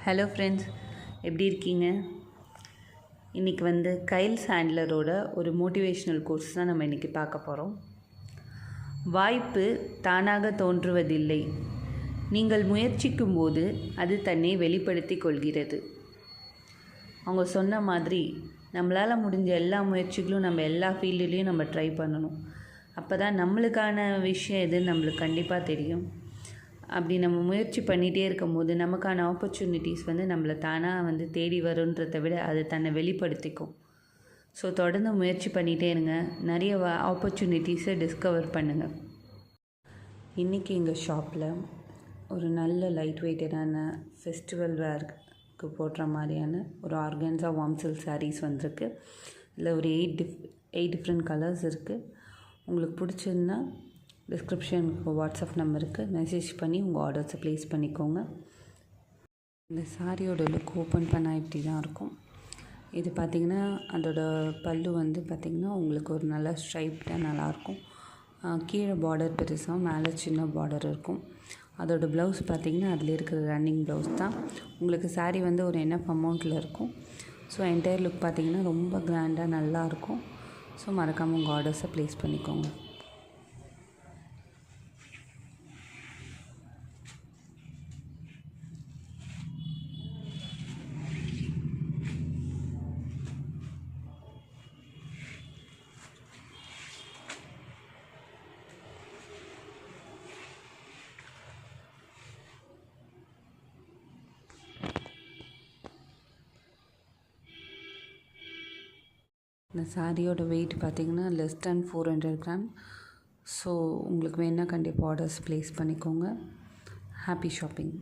Hello friends, எப்படி இருக்கீங்க? இன்றைக்கி வந்து கைல் சாண்ட்லரோட ஒரு மோட்டிவேஷ்னல் கோர்ஸ் தான் நம்ம இன்றைக்கி பார்க்க போகிறோம். வாய்ப்பு தானாக தோன்றுவதில்லை, நீங்கள் முயற்சிக்கும் போது அது தன்னை வெளிப்படுத்தி கொள்கிறது. அவங்க சொன்ன மாதிரி நம்மளால் முடிஞ்ச எல்லா முயற்சிகளும் நம்ம எல்லா ஃபீல்டுலேயும் நம்ம ட்ரை பண்ணணும். அப்போ தான் நம்மளுக்கான விஷயம் எதுன்னு நம்மளுக்கு கண்டிப்பாக தெரியும். அப்படி நம்ம முயற்சி பண்ணிகிட்டே இருக்கும் போது நமக்கான ஆப்பர்ச்சுனிட்டிஸ் வந்து நம்மளை தானாக வந்து தேடி வருன்றதை விட அது தன்னை வெளிப்படுத்திக்கும். ஸோ தொடர்ந்து முயற்சி பண்ணிகிட்டே இருங்க, நிறைய ஆப்பர்ச்சுனிட்டிஸை டிஸ்கவர் பண்ணுங்கள். இன்றைக்கி எங்கள் ஷாப்பில் ஒரு நல்ல லைட் வெயிட்டடான ஃபெஸ்டிவல் வேர்க்கு போடுற மாதிரியான ஒரு ஆர்கன்ஸா வார்ம் சில்க் சாரீஸ் வந்திருக்கு. இதில் ஒரு 8 டிஃப்ரெண்ட் கலர்ஸ் இருக்குது. உங்களுக்கு பிடிச்சிருந்தா டிஸ்கிரிப்ஷனுக்கு வாட்ஸ்அப் நம்பருக்கு மெசேஜ் பண்ணி உங்கள் ஆர்டர்ஸை ப்ளேஸ் பண்ணிக்கோங்க. இந்த சாரியோட லுக் ஓப்பன் பண்ணால் இப்படி தான் இருக்கும். இது பார்த்திங்கன்னா அதோட பல்லு வந்து பார்த்திங்கன்னா உங்களுக்கு ஒரு நல்ல ஸ்ட்ரைப்டாக நல்லாயிருக்கும். கீழே பார்டர் பெருசாக மேலே சின்ன பார்டர் இருக்கும். அதோட ப்ளவுஸ் பார்த்திங்கன்னா அதில் இருக்கிற ரன்னிங் ப்ளவுஸ் தான். உங்களுக்கு சாரீ வந்து ஒரு என்எஃப் அமௌண்ட்டில் இருக்கும். ஸோ என்டையர் லுக் பார்த்திங்கன்னா ரொம்ப கிராண்டாக நல்லாயிருக்கும். ஸோ மறக்காமல் உங்கள் ஆர்டர்ஸை ப்ளேஸ் பண்ணிக்கோங்க. இந்த சாரியோட வெயிட் பார்த்திங்கன்னா லெஸ் தேன் 400 கிராம். ஸோ உங்களுக்கு வேணால் கண்டிப்பாக ஆர்டர்ஸ் ப்ளேஸ் பண்ணிக்கோங்க. Happy shopping.